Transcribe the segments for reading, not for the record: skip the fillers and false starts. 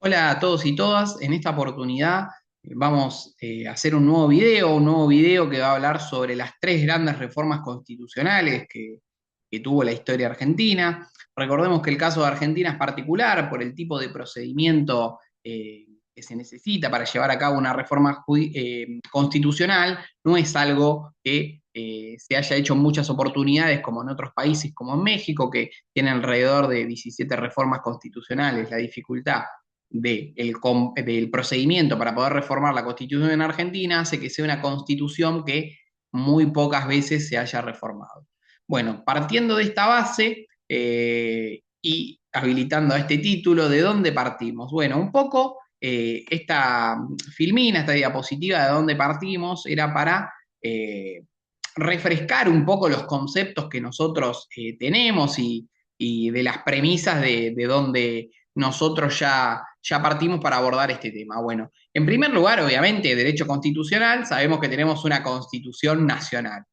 Hola a todos y todas. En esta oportunidad vamos a hacer un nuevo video que va a hablar sobre las tres grandes reformas constitucionales que tuvo la historia argentina. Recordemos que el caso de Argentina es particular por el tipo de procedimiento que se necesita para llevar a cabo una reforma constitucional. No es algo que se haya hecho en muchas oportunidades como en otros países como en México, que tiene alrededor de 17 reformas constitucionales. La dificultad del procedimiento para poder reformar la constitución en Argentina hace que sea una constitución que muy pocas veces se haya reformado. Bueno, partiendo de esta base y habilitando a este título, ¿de dónde partimos? Bueno, un poco esta filmina, esta diapositiva de dónde partimos, era para refrescar un poco los conceptos que nosotros tenemos y de las premisas de donde nosotros ya partimos para abordar este tema. Bueno, en primer lugar, obviamente, derecho constitucional, sabemos que tenemos una constitución nacional.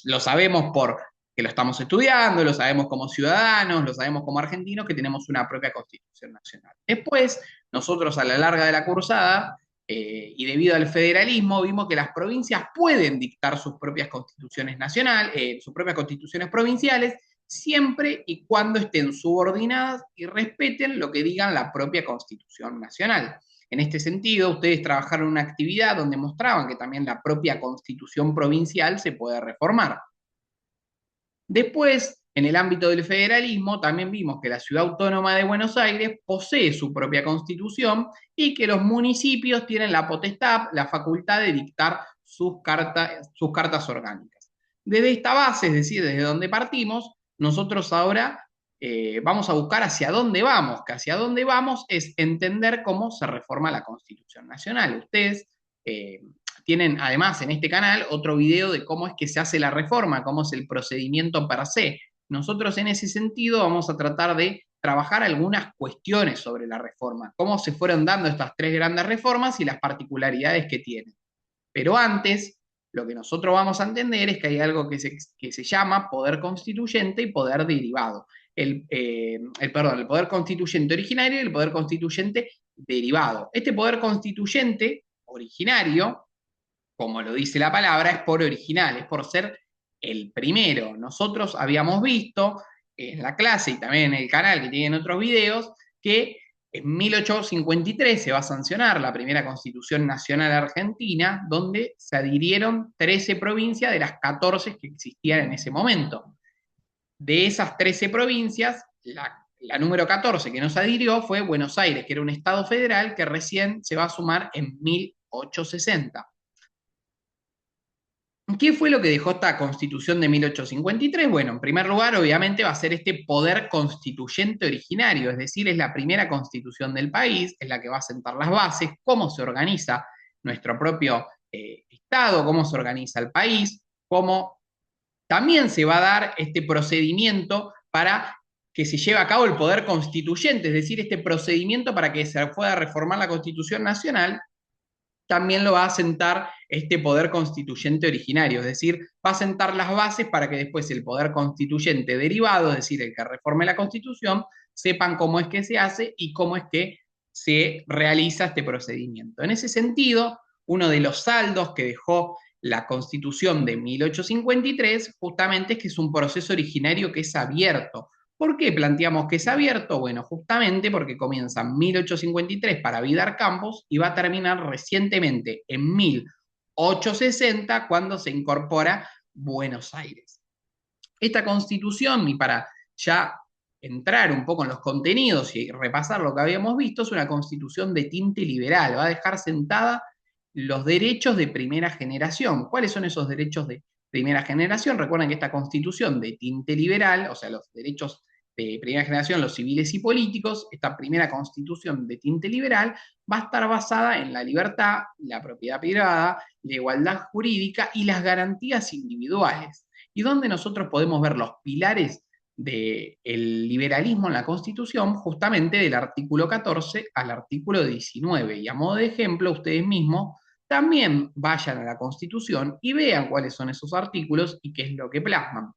Lo sabemos porque lo estamos estudiando, lo sabemos como ciudadanos, lo sabemos como argentinos, que tenemos una propia constitución nacional. Después, nosotros a la larga de la cursada, y debido al federalismo, vimos que las provincias pueden dictar sus propias constituciones nacionales, sus propias constituciones provinciales, siempre y cuando estén subordinadas y respeten lo que digan la propia Constitución Nacional. En este sentido, ustedes trabajaron en una actividad donde mostraban que también la propia Constitución provincial se puede reformar. Después, en el ámbito del federalismo, también vimos que la Ciudad Autónoma de Buenos Aires posee su propia constitución y que los municipios tienen la potestad, la facultad de dictar sus cartas orgánicas. Desde esta base, es decir, desde donde partimos, nosotros ahora vamos a buscar hacia dónde vamos, que hacia dónde vamos es entender cómo se reforma la Constitución Nacional. Ustedes eh, tienen además en este canal otro video de cómo es que se hace la reforma, cómo es el procedimiento per se. Nosotros en ese sentido vamos a tratar de trabajar algunas cuestiones sobre la reforma, cómo se fueron dando estas tres grandes reformas y las particularidades que tienen. Pero antes, lo que nosotros vamos a entender es que hay algo que se llama poder constituyente y poder derivado. El poder constituyente originario y el poder constituyente derivado. Este poder constituyente originario, como lo dice la palabra, es por original, es por ser el primero. Nosotros habíamos visto en la clase y también en el canal que tienen otros videos que en 1853 se va a sancionar la primera Constitución Nacional Argentina, donde se adhirieron 13 provincias de las 14 que existían en ese momento. De esas 13 provincias, la número 14 que nos adhirió fue Buenos Aires, que era un estado federal que recién se va a sumar en 1860. ¿Qué fue lo que dejó esta Constitución de 1853? Bueno, en primer lugar, obviamente va a ser este poder constituyente originario, es decir, es la primera constitución del país, es la que va a sentar las bases, cómo se organiza nuestro propio Estado, cómo se organiza el país, cómo también se va a dar este procedimiento para que se lleve a cabo el poder constituyente, es decir, este procedimiento para que se pueda reformar la Constitución Nacional también lo va a sentar este poder constituyente originario, es decir, va a sentar las bases para que después el poder constituyente derivado, es decir, el que reforme la Constitución, sepan cómo es que se hace y cómo es que se realiza este procedimiento. En ese sentido, uno de los saldos que dejó la Constitución de 1853 justamente es que es un proceso originario que es abierto. ¿Por qué planteamos que es abierto? Bueno, justamente porque comienza en 1853 para Vidar Campos y va a terminar recientemente en 1860 cuando se incorpora Buenos Aires. Esta constitución, y para ya entrar un poco en los contenidos y repasar lo que habíamos visto, es una constitución de tinte liberal, va a dejar sentada los derechos de primera generación. ¿Cuáles son esos derechos de primera generación? Recuerden que esta constitución de tinte liberal, o sea, los derechos de primera generación, los civiles y políticos, esta primera constitución de tinte liberal va a estar basada en la libertad, la propiedad privada, la igualdad jurídica y las garantías individuales y donde nosotros podemos ver los pilares del liberalismo en la Constitución, justamente del artículo 14 al artículo 19. Y a modo de ejemplo, ustedes mismos también vayan a la Constitución y vean cuáles son esos artículos y qué es lo que plasman.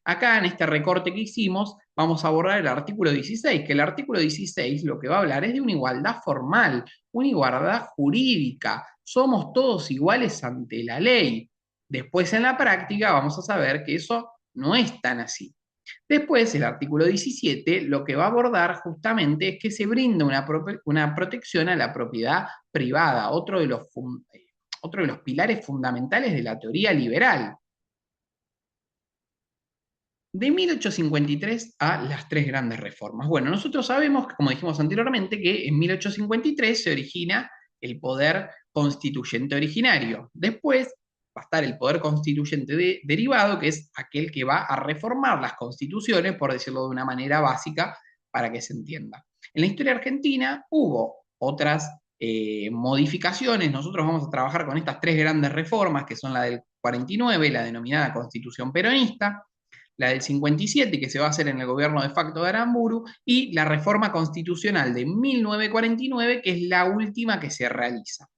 Acá en este recorte que hicimos, vamos a abordar el artículo 16, que el artículo 16 lo que va a hablar es de una igualdad formal, una igualdad jurídica. Somos todos iguales ante la ley. Después en la práctica vamos a saber que eso no es tan así. Después, el artículo 17 lo que va a abordar justamente es que se brinda una protección a la propiedad privada, otro de los pilares fundamentales de la teoría liberal. De 1853 a las tres grandes reformas. Bueno, nosotros sabemos, como dijimos anteriormente, que en 1853 se origina el poder constituyente originario. Después va a estar el poder constituyente derivado, que es aquel que va a reformar las constituciones, por decirlo de una manera básica, para que se entienda. En la historia argentina hubo otras modificaciones. Nosotros vamos a trabajar con estas tres grandes reformas, que son la del 49, la denominada Constitución Peronista, la del 57, que se va a hacer en el gobierno de facto de Aramburu, y la reforma constitucional de 1949, que es la última que se realiza.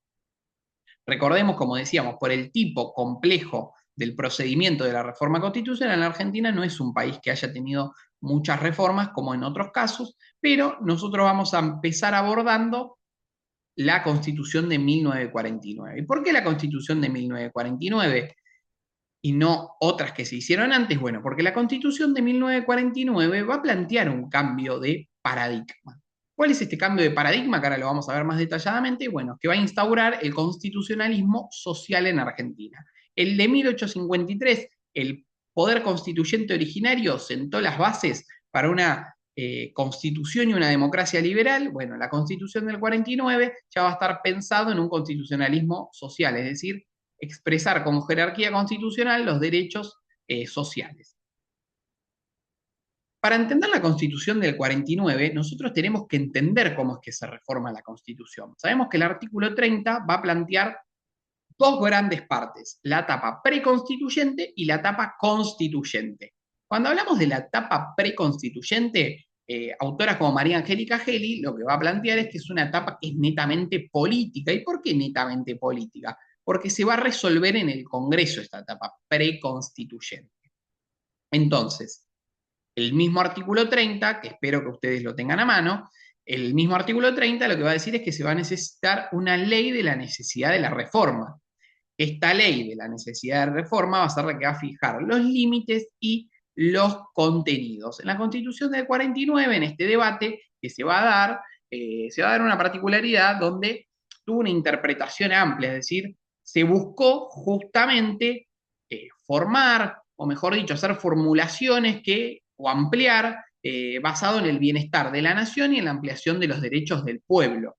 Recordemos, como decíamos, por el tipo complejo del procedimiento de la reforma constitucional, la Argentina no es un país que haya tenido muchas reformas como en otros casos, pero nosotros vamos a empezar abordando la Constitución de 1949. ¿Y por qué la Constitución de 1949? Y no otras que se hicieron antes? Bueno, porque la Constitución de 1949 va a plantear un cambio de paradigma. ¿Cuál es este cambio de paradigma? Que ahora lo vamos a ver más detalladamente. Bueno, que va a instaurar el constitucionalismo social en Argentina. El de 1853, el poder constituyente originario sentó las bases para una constitución y una democracia liberal. Bueno, la Constitución del 49 ya va a estar pensado en un constitucionalismo social, es decir, expresar como jerarquía constitucional los derechos sociales. Para entender la Constitución del 49, nosotros tenemos que entender cómo es que se reforma la Constitución. Sabemos que el artículo 30 va a plantear dos grandes partes, la etapa preconstituyente y la etapa constituyente. Cuando hablamos de la etapa preconstituyente, autoras como María Angélica Gelli lo que va a plantear es que es una etapa que es netamente política. ¿Y por qué netamente política? Porque se va a resolver en el Congreso esta etapa preconstituyente. Entonces, el mismo artículo 30, que espero que ustedes lo tengan a mano, el mismo artículo 30 lo que va a decir es que se va a necesitar una ley de la necesidad de la reforma. Esta ley de la necesidad de reforma va a ser la que va a fijar los límites y los contenidos. En la Constitución del 49, en este debate que se va a dar una particularidad donde tuvo una interpretación amplia, es decir, se buscó justamente formar, o mejor dicho, hacer formulaciones o ampliar basado en el bienestar de la nación y en la ampliación de los derechos del pueblo.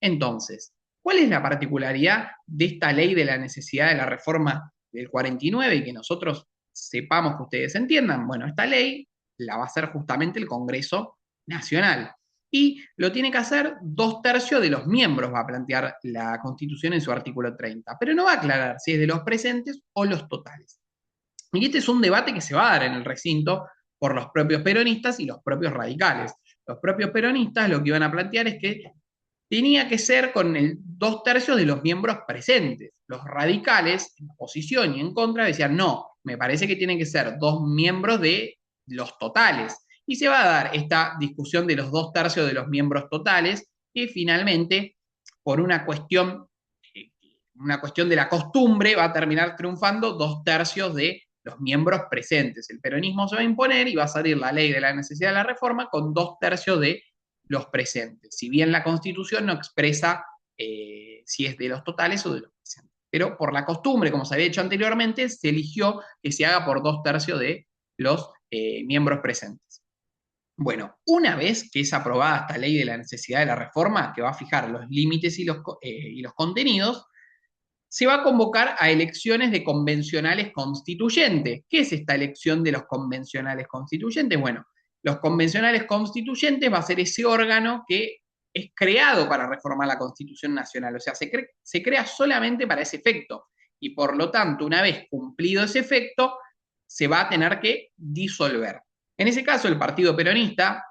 Entonces, ¿cuál es la particularidad de esta ley de la necesidad de la reforma del 49 y que nosotros sepamos que ustedes entiendan? Bueno, esta ley la va a hacer justamente el Congreso Nacional. Y lo tiene que hacer 2/3 de los miembros, va a plantear la Constitución en su artículo 30, pero no va a aclarar si es de los presentes o los totales. Y este es un debate que se va a dar en el recinto por los propios peronistas y los propios radicales. Los propios peronistas lo que iban a plantear es que tenía que ser con el 2/3 de los miembros presentes. Los radicales, en oposición y en contra, decían, no, me parece que tienen que ser 2 miembros de los totales. Y se va a dar esta discusión de los 2/3 de los miembros totales, que finalmente, por una cuestión de la costumbre, va a terminar triunfando 2/3 de los miembros presentes. El peronismo se va a imponer y va a salir la ley de la necesidad de la reforma con 2/3 de los presentes. Si bien la Constitución no expresa si es de los totales o de los presentes. Pero por la costumbre, como se había hecho anteriormente, se eligió que se haga por 2/3 de los miembros presentes. Bueno, una vez que es aprobada esta ley de la necesidad de la reforma, que va a fijar los límites y los contenidos, se va a convocar a elecciones de convencionales constituyentes. ¿Qué es esta elección de los convencionales constituyentes? Bueno, los convencionales constituyentes va a ser ese órgano que es creado para reformar la Constitución Nacional, o sea, se crea solamente para ese efecto, y por lo tanto, una vez cumplido ese efecto, se va a tener que disolver. En ese caso, el Partido Peronista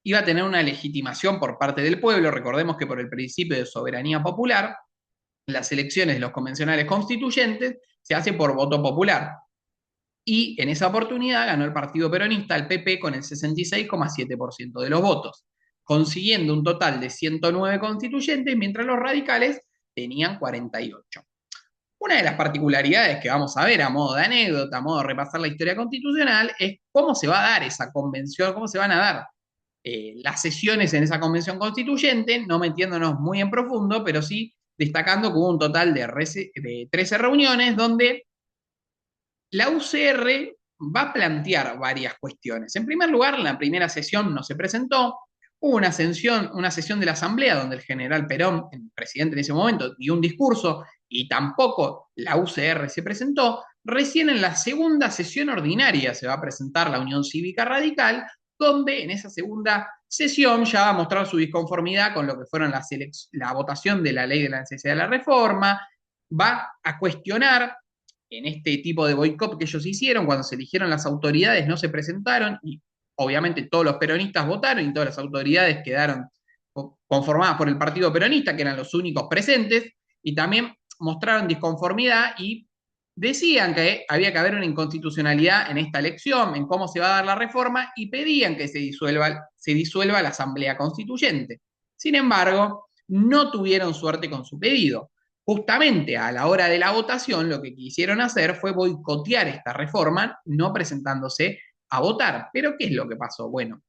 iba a tener una legitimación por parte del pueblo. Recordemos que por el principio de soberanía popular, las elecciones de los convencionales constituyentes se hace por voto popular. y en esa oportunidad ganó el partido peronista, el PP, con el 66,7% de los votos, consiguiendo un total de 109 constituyentes, mientras los radicales tenían 48. Una de las particularidades que vamos a ver a modo de anécdota, a modo de repasar la historia constitucional, es cómo se va a dar esa convención, cómo se van a dar las sesiones en esa convención constituyente, no metiéndonos muy en profundo, pero sí destacando que hubo un total de 13 reuniones donde la UCR va a plantear varias cuestiones. En primer lugar, en la primera sesión no se presentó, hubo una sesión de la Asamblea donde el general Perón, el presidente en ese momento, dio un discurso y tampoco la UCR se presentó. Recién en la segunda sesión ordinaria se va a presentar la Unión Cívica Radical, donde en esa segunda sesión ya va a mostrar su disconformidad con lo que fueron la votación de la ley de la necesidad de la reforma, va a cuestionar en este tipo de boicot que ellos hicieron, cuando se eligieron las autoridades no se presentaron y obviamente todos los peronistas votaron y todas las autoridades quedaron conformadas por el Partido Peronista, que eran los únicos presentes, y también mostraron disconformidad y decían que había que haber una inconstitucionalidad en esta elección, en cómo se va a dar la reforma, y pedían que se disuelva la Asamblea Constituyente. Sin embargo, no tuvieron suerte con su pedido. Justamente a la hora de la votación, lo que quisieron hacer fue boicotear esta reforma, no presentándose a votar. Pero ¿qué es lo que pasó? Bueno,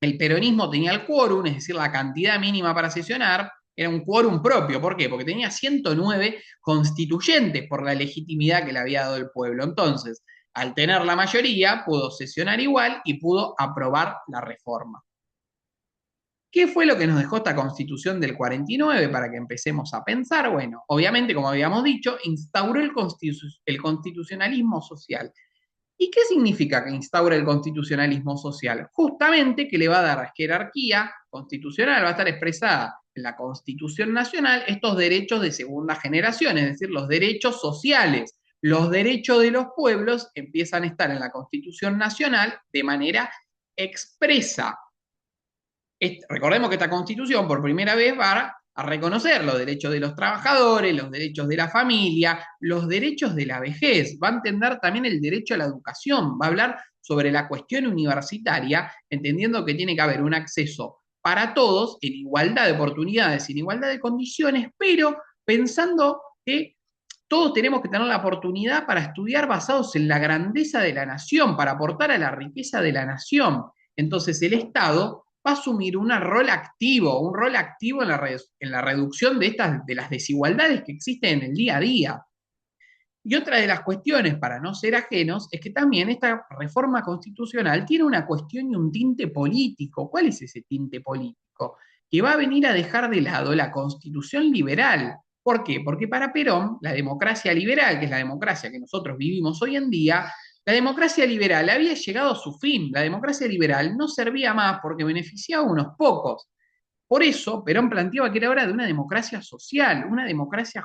el peronismo tenía el quórum, es decir, la cantidad mínima para sesionar, era un quórum propio. ¿Por qué? Porque tenía 109 constituyentes por la legitimidad que le había dado el pueblo. Entonces, al tener la mayoría, pudo sesionar igual y pudo aprobar la reforma. ¿Qué fue lo que nos dejó esta constitución del 49 para que empecemos a pensar? Bueno, obviamente, como habíamos dicho, instauró el constitucionalismo social. ¿Y qué significa que instaura el constitucionalismo social? Justamente que le va a dar jerarquía constitucional, va a estar expresada en la Constitución Nacional estos derechos de segunda generación, es decir, los derechos sociales. Los derechos de los pueblos empiezan a estar en la Constitución Nacional de manera expresa. Recordemos que esta constitución por primera vez va a reconocer los derechos de los trabajadores, los derechos de la familia, los derechos de la vejez, va a entender también el derecho a la educación, va a hablar sobre la cuestión universitaria, entendiendo que tiene que haber un acceso para todos en igualdad de oportunidades, en igualdad de condiciones, pero pensando que todos tenemos que tener la oportunidad para estudiar basados en la grandeza de la nación, para aportar a la riqueza de la nación. Entonces el Estado va a asumir un rol activo en la reducción de las desigualdades que existen en el día a día. Y otra de las cuestiones, para no ser ajenos, es que también esta reforma constitucional tiene una cuestión y un tinte político. ¿Cuál es ese tinte político? Que va a venir a dejar de lado la constitución liberal. ¿Por qué? Porque para Perón, la democracia liberal, que es la democracia que nosotros vivimos hoy en día, la democracia liberal había llegado a su fin. La democracia liberal no servía más porque beneficiaba a unos pocos. Por eso, Perón planteaba que era hora de una democracia social, una democracia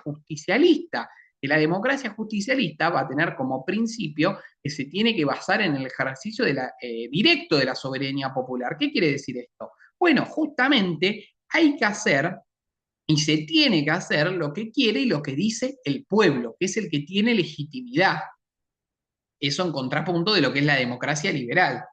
justicialista, que la democracia justicialista va a tener como principio que se tiene que basar en el ejercicio directo de la soberanía popular. ¿Qué quiere decir esto? Bueno, justamente hay que hacer y se tiene que hacer lo que quiere y lo que dice el pueblo, que es el que tiene legitimidad. Eso en contrapunto de lo que es la democracia liberal.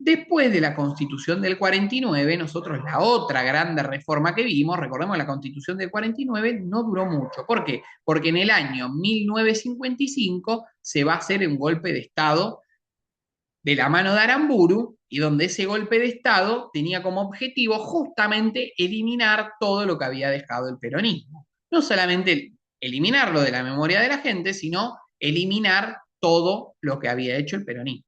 Después de la Constitución del 49, nosotros la otra grande reforma que vimos, recordemos la Constitución del 49, no duró mucho. ¿Por qué? Porque en el año 1955 se va a hacer un golpe de Estado de la mano de Aramburu, y donde ese golpe de Estado tenía como objetivo justamente eliminar todo lo que había dejado el peronismo. No solamente eliminarlo de la memoria de la gente, sino eliminar todo lo que había hecho el peronismo.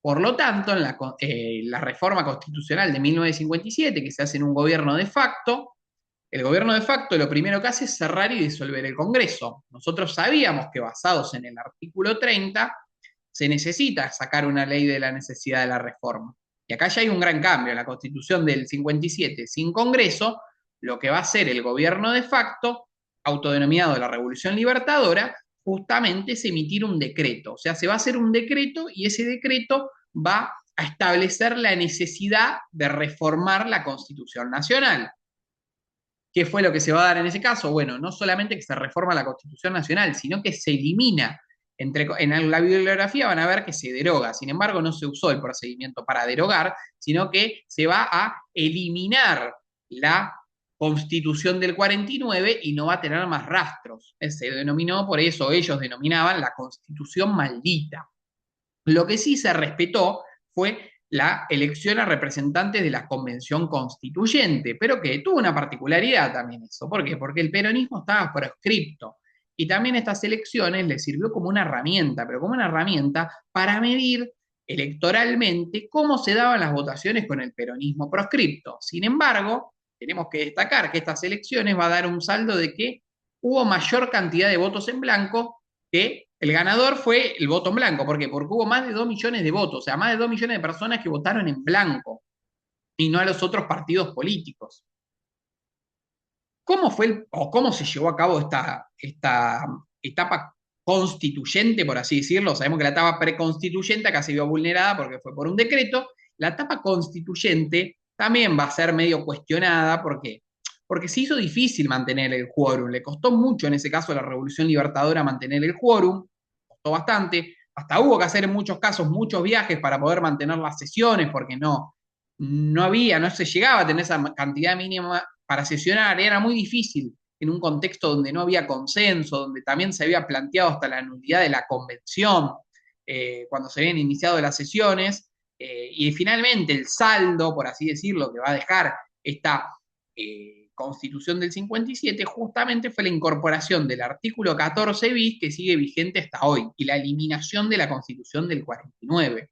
Por lo tanto, en la reforma constitucional de 1957, que se hace en un gobierno de facto, el gobierno de facto lo primero que hace es cerrar y disolver el Congreso. Nosotros sabíamos que basados en el artículo 30, se necesita sacar una ley de la necesidad de la reforma. Y acá ya hay un gran cambio. En la Constitución del 57, sin Congreso, lo que va a hacer el gobierno de facto, autodenominado la Revolución Libertadora, justamente es emitir un decreto. O sea, se va a hacer un decreto y ese decreto va a establecer la necesidad de reformar la Constitución Nacional. ¿Qué fue lo que se va a dar en ese caso? Bueno, no solamente que se reforma la Constitución Nacional, sino que se elimina. En la bibliografía van a ver que se deroga, sin embargo no se usó el procedimiento para derogar, sino que se va a eliminar la Constitución del 49 y no va a tener más rastros. Se denominó, por eso ellos denominaban la Constitución maldita. Lo que sí se respetó fue la elección a representantes de la Convención Constituyente, pero que tuvo una particularidad también eso. ¿Por qué? Porque el peronismo estaba proscripto. Y también estas elecciones le sirvió como una herramienta, pero como una herramienta para medir electoralmente cómo se daban las votaciones con el peronismo proscripto. Sin embargo, tenemos que destacar que estas elecciones va a dar un saldo de que hubo mayor cantidad de votos en blanco, que el ganador fue el voto en blanco. ¿Por qué? Porque hubo más de 2 millones de votos, o sea, más de 2 millones de personas que votaron en blanco y no a los otros partidos políticos. ¿Cómo fue o cómo se llevó a cabo esta etapa constituyente, por así decirlo? Sabemos que la etapa preconstituyente acá se vio vulnerada porque fue por un decreto. La etapa constituyente también va a ser medio cuestionada. ¿Por qué? Porque se hizo difícil mantener el quórum. Le costó mucho en ese caso a la Revolución Libertadora mantener el quórum, costó bastante. Hasta hubo que hacer en muchos casos muchos viajes para poder mantener las sesiones, porque no se llegaba a tener esa cantidad mínima para sesionar, era muy difícil en un contexto donde no había consenso, donde también se había planteado hasta la nulidad de la convención, cuando se habían iniciado las sesiones, y finalmente el saldo, por así decirlo, que va a dejar esta Constitución del 57, justamente fue la incorporación del artículo 14 bis, que sigue vigente hasta hoy, y la eliminación de la Constitución del 49.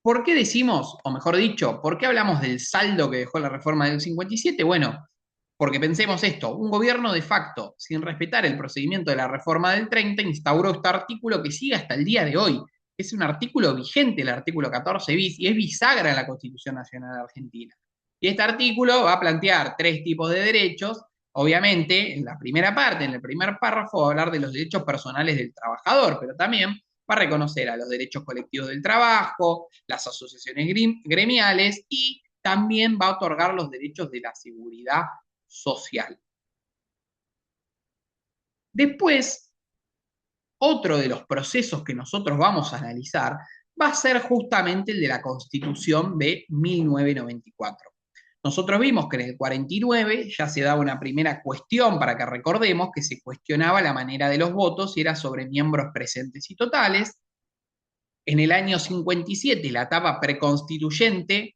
¿Por qué decimos, o mejor dicho, por qué hablamos del saldo que dejó la reforma del 57? Bueno, porque pensemos esto, un gobierno de facto, sin respetar el procedimiento de la reforma del 30, instauró este artículo que sigue hasta el día de hoy. Es un artículo vigente, el artículo 14 bis, y es bisagra en la Constitución Nacional Argentina. Y este artículo va a plantear 3 tipos de derechos. Obviamente, en la primera parte, en el primer párrafo, va a hablar de los derechos personales del trabajador, pero también va a reconocer a los derechos colectivos del trabajo, las asociaciones gremiales, y también va a otorgar los derechos de la seguridad social. Después, otro de los procesos que nosotros vamos a analizar va a ser justamente el de la Constitución de 1994. Nosotros vimos que en el 49 ya se daba una primera cuestión, para que recordemos que se cuestionaba la manera de los votos y era sobre miembros presentes y totales. En el año 57, la etapa preconstituyente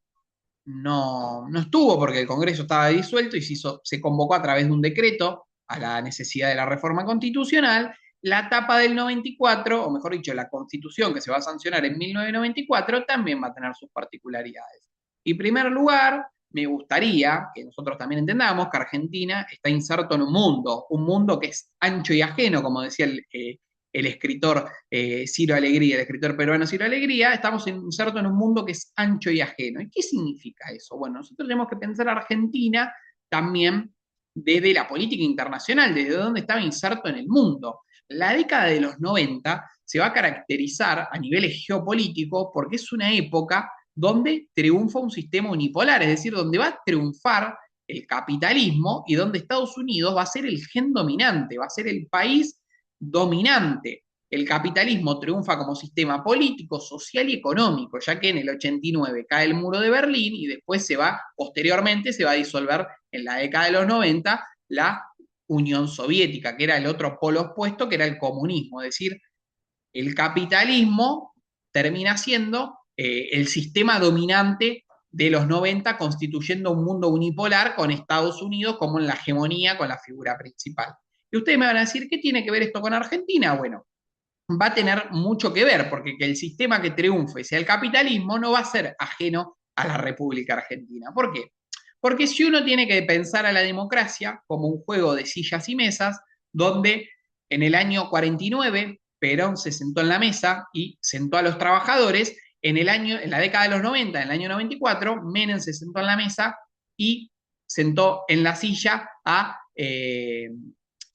no estuvo porque el Congreso estaba disuelto y se convocó a través de un decreto a la necesidad de la reforma constitucional. La etapa del 94, o mejor dicho, la Constitución que se va a sancionar en 1994, también va a tener sus particularidades. En primer lugar, me gustaría que nosotros también entendamos que Argentina está inserto en un mundo que es ancho y ajeno, como decía el escritor Ciro Alegría, el escritor peruano Ciro Alegría. Estamos insertos en un mundo que es ancho y ajeno. ¿Y qué significa eso? Bueno, nosotros tenemos que pensar a Argentina también desde la política internacional, desde dónde estaba inserto en el mundo. La década de los 90 se va a caracterizar a niveles geopolíticos porque es una época donde triunfa un sistema unipolar, es decir, donde va a triunfar el capitalismo y donde Estados Unidos va a ser el gen dominante, va a ser el país dominante. El capitalismo triunfa como sistema político, social y económico, ya que en el 89 cae el muro de Berlín y después posteriormente se va a disolver en la década de los 90 la Unión Soviética, que era el otro polo opuesto, que era el comunismo. Es decir, el capitalismo termina siendo el sistema dominante de los 90, constituyendo un mundo unipolar con Estados Unidos como en la hegemonía, con la figura principal. Y ustedes me van a decir, ¿qué tiene que ver esto con Argentina? Bueno, va a tener mucho que ver, porque que el sistema que triunfe sea el capitalismo no va a ser ajeno a la República Argentina. ¿Por qué? Porque si uno tiene que pensar a la democracia como un juego de sillas y mesas, donde en el año 49 Perón se sentó en la mesa y sentó a los trabajadores, en la década de los 90, en el año 94, Menem se sentó en la mesa y sentó en la silla a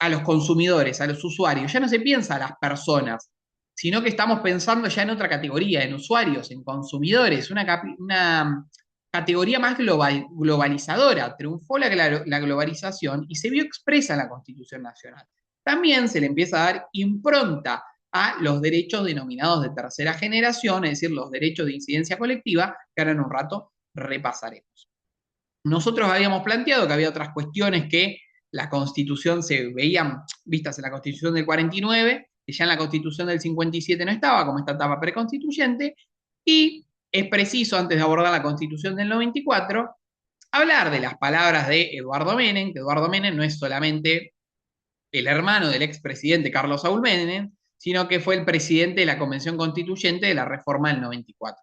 los consumidores, a los usuarios. Ya no se piensa a las personas, sino que estamos pensando ya en otra categoría, en usuarios, en consumidores, una categoría más globalizadora. Triunfó la globalización y se vio expresa en la Constitución Nacional. También se le empieza a dar impronta a los derechos denominados de tercera generación, es decir, los derechos de incidencia colectiva, que ahora en un rato repasaremos. Nosotros habíamos planteado que había otras cuestiones que la Constitución se veían vistas en la Constitución del 49, que ya en la Constitución del 57 no estaba, como esta etapa preconstituyente, y es preciso, antes de abordar la Constitución del 94, hablar de las palabras de Eduardo Menem, que Eduardo Menem no es solamente el hermano del expresidente Carlos Saúl Menem, sino que fue el presidente de la Convención Constituyente de la Reforma del 94.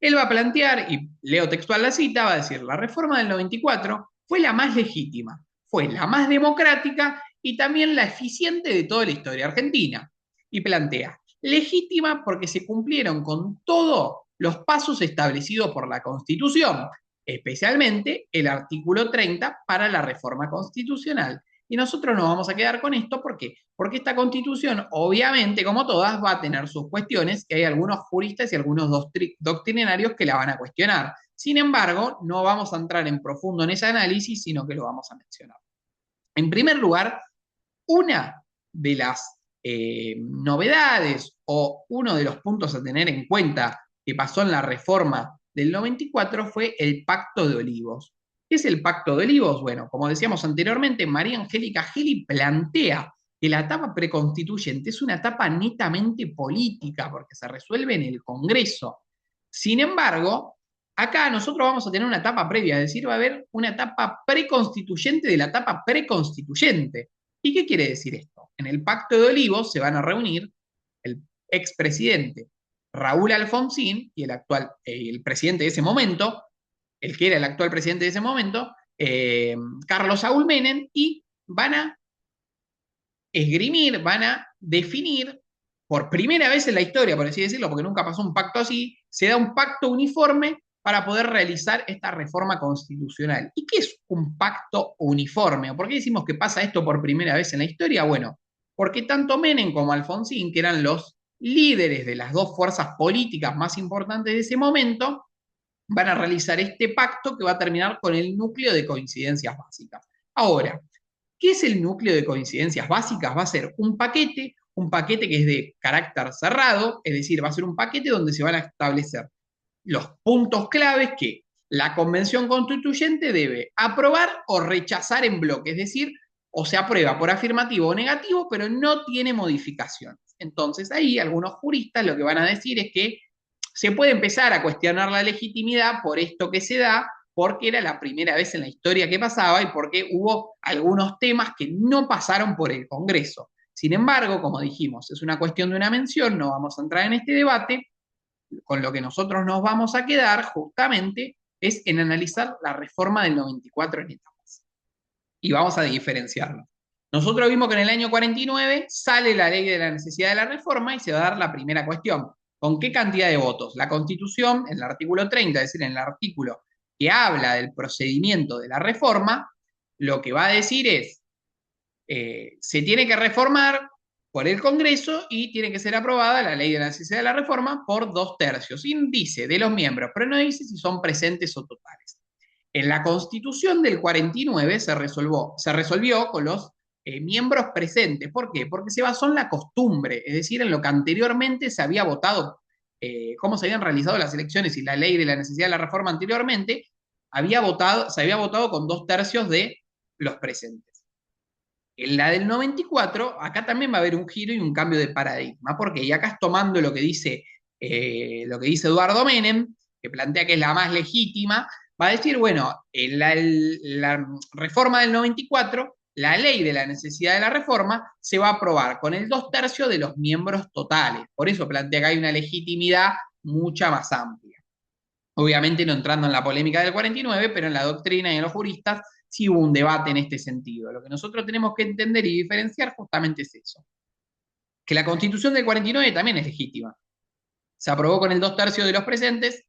Él va a plantear, y leo textual la cita, va a decir, la reforma del 94 fue la más legítima, fue la más democrática y también la eficiente de toda la historia argentina. Y plantea, legítima porque se cumplieron con todos los pasos establecidos por la Constitución, especialmente el artículo 30 para la reforma constitucional. Y nosotros nos vamos a quedar con esto, ¿por qué? Porque esta constitución, obviamente, como todas, va a tener sus cuestiones, y hay algunos juristas y algunos doctrinarios que la van a cuestionar. Sin embargo, no vamos a entrar en profundo en ese análisis, sino que lo vamos a mencionar. En primer lugar, una de las novedades o uno de los puntos a tener en cuenta que pasó en la reforma del 94 fue el Pacto de Olivos. ¿Qué es el Pacto de Olivos? Bueno, como decíamos anteriormente, María Angélica Geli plantea que la etapa preconstituyente es una etapa netamente política, porque se resuelve en el Congreso. Sin embargo, acá nosotros vamos a tener una etapa previa, es decir, va a haber una etapa preconstituyente de la etapa preconstituyente. ¿Y qué quiere decir esto? En el Pacto de Olivos se van a reunir el expresidente Raúl Alfonsín y el presidente de ese momento, el que era el actual presidente de ese momento, Carlos Saúl Menem, y van a esgrimir, van a definir, por primera vez en la historia, por así decirlo, porque nunca pasó un pacto así, se da un pacto uniforme para poder realizar esta reforma constitucional. ¿Y qué es un pacto uniforme? ¿Por qué decimos que pasa esto por primera vez en la historia? Bueno, porque tanto Menem como Alfonsín, que eran los líderes de las dos fuerzas políticas más importantes de ese momento, van a realizar este pacto que va a terminar con el núcleo de coincidencias básicas. Ahora, ¿qué es el núcleo de coincidencias básicas? Va a ser un paquete que es de carácter cerrado, es decir, va a ser un paquete donde se van a establecer los puntos claves que la Convención Constituyente debe aprobar o rechazar en bloque, es decir, o se aprueba por afirmativo o negativo, pero no tiene modificaciones. Entonces ahí algunos juristas lo que van a decir es que se puede empezar a cuestionar la legitimidad por esto que se da, porque era la primera vez en la historia que pasaba y porque hubo algunos temas que no pasaron por el Congreso. Sin embargo, como dijimos, es una cuestión de una mención, no vamos a entrar en este debate. Con lo que nosotros nos vamos a quedar justamente es en analizar la reforma del 94 en etapas. Y vamos a diferenciarlo. Nosotros vimos que en el año 49 sale la ley de la necesidad de la reforma y se va a dar la primera cuestión. ¿Con qué cantidad de votos? La Constitución, en el artículo 30, es decir, en el artículo que habla del procedimiento de la reforma, lo que va a decir es, se tiene que reformar por el Congreso y tiene que ser aprobada la ley de la necesidad de la reforma por 2/3. Y dice de los miembros, pero no dice si son presentes o totales. En la Constitución del 49 se resolvió con los miembros presentes. ¿Por qué? Porque se basó en la costumbre, es decir, en lo que anteriormente se había votado, cómo se habían realizado las elecciones y la ley de la necesidad de la reforma anteriormente, se había votado con 2/3 de los presentes. En la del 94, acá también va a haber un giro y un cambio de paradigma. ¿Por qué? Y acá es tomando lo que dice Eduardo Menem, que plantea que es la más legítima, va a decir, bueno, en la reforma del 94, la ley de la necesidad de la reforma se va a aprobar con el 2/3 de los miembros totales. Por eso plantea que hay una legitimidad mucha más amplia. Obviamente no entrando en la polémica del 49, pero en la doctrina y en los juristas sí hubo un debate en este sentido. Lo que nosotros tenemos que entender y diferenciar justamente es eso. Que la Constitución del 49 también es legítima. Se aprobó con el 2/3 de los presentes,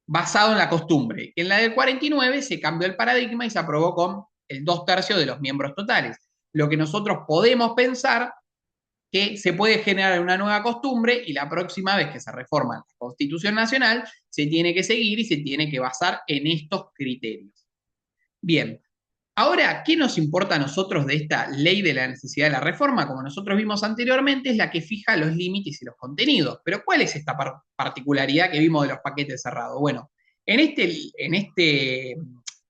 basado en la costumbre. En la del 49 se cambió el paradigma y se aprobó con el 2/3 de los miembros totales. Lo que nosotros podemos pensar que se puede generar una nueva costumbre y la próxima vez que se reforma la Constitución Nacional se tiene que seguir y se tiene que basar en estos criterios. Bien, ahora, ¿qué nos importa a nosotros de esta ley de la necesidad de la reforma? Como nosotros vimos anteriormente, es la que fija los límites y los contenidos. Pero ¿cuál es esta particularidad que vimos de los paquetes cerrados? Bueno,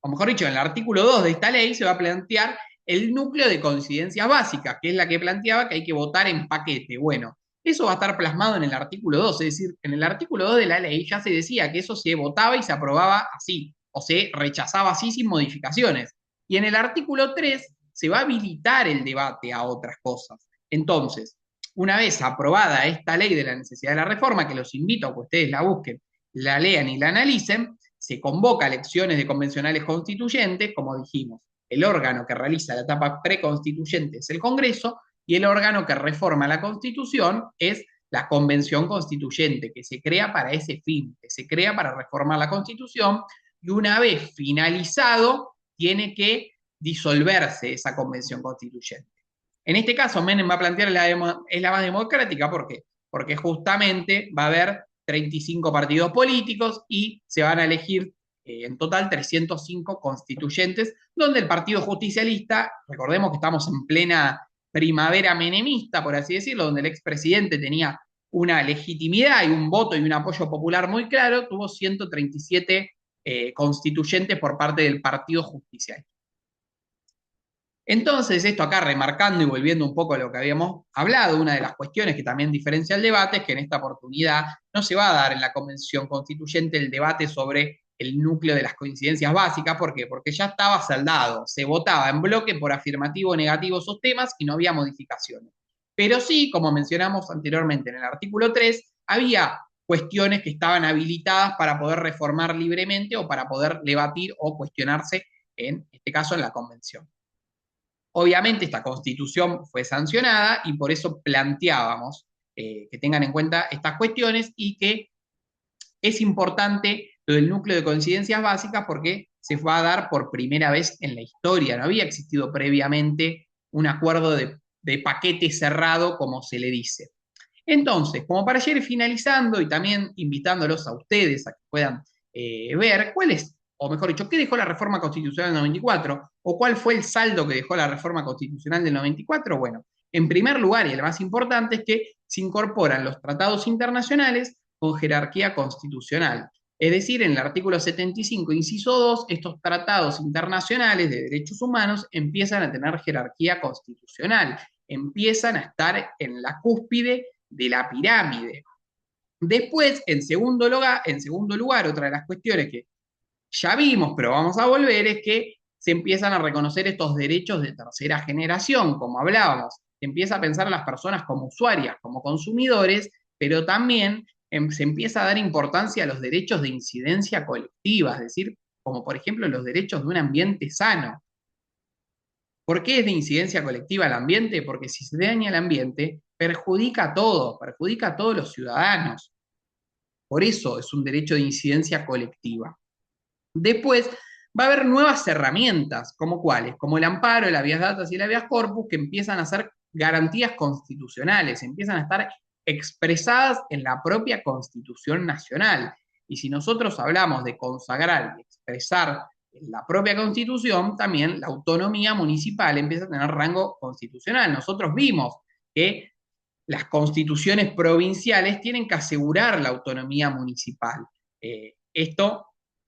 o mejor dicho, en el artículo 2 de esta ley se va a plantear el núcleo de coincidencias básicas, que es la que planteaba que hay que votar en paquete. Bueno, eso va a estar plasmado en el artículo 2, es decir, en el artículo 2 de la ley ya se decía que eso se votaba y se aprobaba así, o se rechazaba así sin modificaciones. Y en el artículo 3 se va a habilitar el debate a otras cosas. Entonces, una vez aprobada esta ley de la necesidad de la reforma, que los invito a que ustedes la busquen, la lean y la analicen, se convoca elecciones de convencionales constituyentes, como dijimos, el órgano que realiza la etapa preconstituyente es el Congreso, y el órgano que reforma la Constitución es la Convención Constituyente, que se crea para ese fin, que se crea para reformar la Constitución, y una vez finalizado, tiene que disolverse esa Convención Constituyente. En este caso, Menem va a plantear es la más democrática, ¿por qué? Porque justamente va a haber 35 partidos políticos y se van a elegir en total 305 constituyentes, donde el Partido Justicialista, recordemos que estamos en plena primavera menemista, por así decirlo, donde el expresidente tenía una legitimidad y un voto y un apoyo popular muy claro, tuvo 137 constituyentes por parte del Partido Justicialista. Entonces, esto acá remarcando y volviendo un poco a lo que habíamos hablado, una de las cuestiones que también diferencia el debate es que en esta oportunidad no se va a dar en la Convención Constituyente el debate sobre el núcleo de las coincidencias básicas. ¿Por qué? Porque ya estaba saldado, se votaba en bloque por afirmativo o negativo esos temas y no había modificaciones. Pero sí, como mencionamos anteriormente en el artículo 3, había cuestiones que estaban habilitadas para poder reformar libremente o para poder debatir o cuestionarse, en este caso en la Convención. Obviamente esta constitución fue sancionada y por eso planteábamos que tengan en cuenta estas cuestiones y que es importante lo del núcleo de coincidencias básicas porque se va a dar por primera vez en la historia. No había existido previamente un acuerdo de paquete cerrado, como se le dice. Entonces, como para ir finalizando y también invitándolos a ustedes a que puedan ver cuál es, o mejor dicho, qué dejó la reforma constitucional del 94, o cuál fue el saldo que dejó la reforma constitucional del 94. Bueno, en primer lugar, y el más importante, es que se incorporan los tratados internacionales con jerarquía constitucional. Es decir, en el artículo 75, inciso 2, estos tratados internacionales de derechos humanos empiezan a tener jerarquía constitucional, empiezan a estar en la cúspide de la pirámide. Después, en segundo lugar, otra de las cuestiones que ya vimos, pero vamos a volver, es que se empiezan a reconocer estos derechos de tercera generación, como hablábamos. Se empieza a pensar a las personas como usuarias, como consumidores, pero también se empieza a dar importancia a los derechos de incidencia colectiva, es decir, como por ejemplo los derechos de un ambiente sano. ¿Por qué es de incidencia colectiva el ambiente? Porque si se daña el ambiente, perjudica a todos, perjudica a todos los ciudadanos. Por eso es un derecho de incidencia colectiva. Después va a haber nuevas herramientas, como cuáles, como el amparo, el habeas data y el habeas corpus, que empiezan a ser garantías constitucionales, empiezan a estar expresadas en la propia Constitución Nacional. Y si nosotros hablamos de consagrar y expresar en la propia Constitución, también la autonomía municipal empieza a tener rango constitucional. Nosotros vimos que las constituciones provinciales tienen que asegurar la autonomía municipal. Esto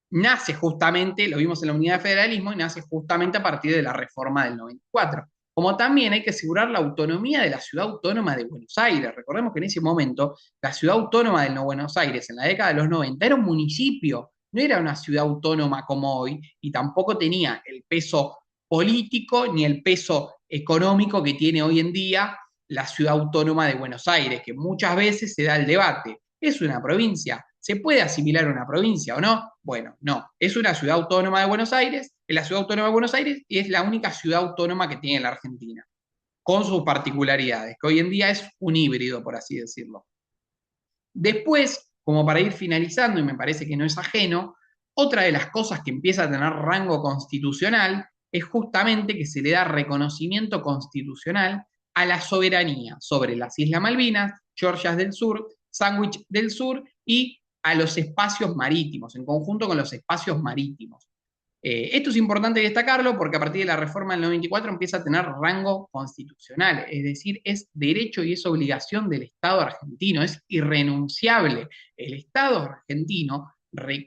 nace justamente, lo vimos en la unidad de federalismo, y nace justamente a partir de la reforma del 94. Como también hay que asegurar la autonomía de la ciudad autónoma de Buenos Aires. Recordemos que en ese momento la ciudad autónoma de Buenos Aires, en la década de los 90, era un municipio, no era una ciudad autónoma como hoy, y tampoco tenía el peso político ni el peso económico que tiene hoy en día la ciudad autónoma de Buenos Aires, que muchas veces se da el debate. ¿Es una provincia? ¿Se puede asimilar a una provincia o no? Bueno, no. Es una ciudad autónoma de Buenos Aires, es la ciudad autónoma de Buenos Aires y es la única ciudad autónoma que tiene la Argentina, con sus particularidades, que hoy en día es un híbrido, por así decirlo. Después, como para ir finalizando, y me parece que no es ajeno, otra de las cosas que empieza a tener rango constitucional es justamente que se le da reconocimiento constitucional a la soberanía sobre las Islas Malvinas, Georgias del Sur, Sandwich del Sur y a los espacios marítimos, en conjunto con los espacios marítimos. Esto es importante destacarlo porque a partir de la reforma del 94 empieza a tener rango constitucional, es decir, es derecho y es obligación del Estado argentino, es irrenunciable. El Estado argentino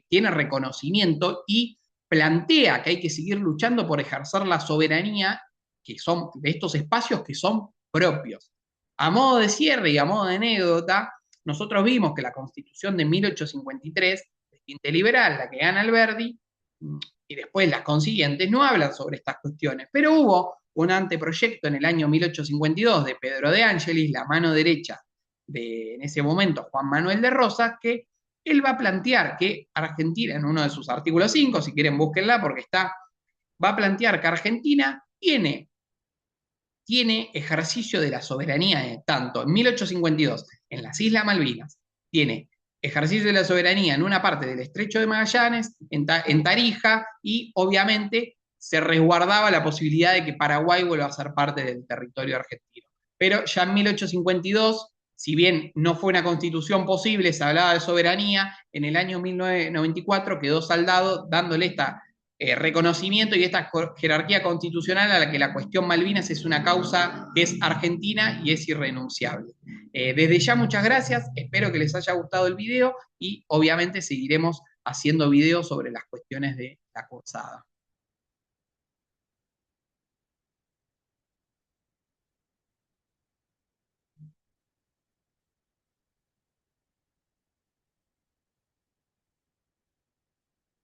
tiene reconocimiento y plantea que hay que seguir luchando por ejercer la soberanía que son, de estos espacios que son propios. A modo de cierre y a modo de anécdota, nosotros vimos que la Constitución de 1853, de tinte liberal, la que gana Alberdi, y después las consiguientes no hablan sobre estas cuestiones, pero hubo un anteproyecto en el año 1852 de Pedro de Ángelis, la mano derecha de, en ese momento, Juan Manuel de Rosas, que él va a plantear que Argentina, en uno de sus artículos 5, si quieren búsquenla porque está, va a plantear que Argentina tiene ejercicio de la soberanía, tanto en 1852 en las Islas Malvinas, tiene ejercicio de la soberanía en una parte del Estrecho de Magallanes, en Tarija, y obviamente se resguardaba la posibilidad de que Paraguay vuelva a ser parte del territorio argentino. Pero ya en 1852, si bien no fue una constitución posible, se hablaba de soberanía, en el año 1994 quedó saldado dándole esta reconocimiento y esta jerarquía constitucional a la que la cuestión Malvinas es una causa que es argentina y es irrenunciable. Desde ya muchas gracias, espero que les haya gustado el video y obviamente seguiremos haciendo videos sobre las cuestiones de la cursada.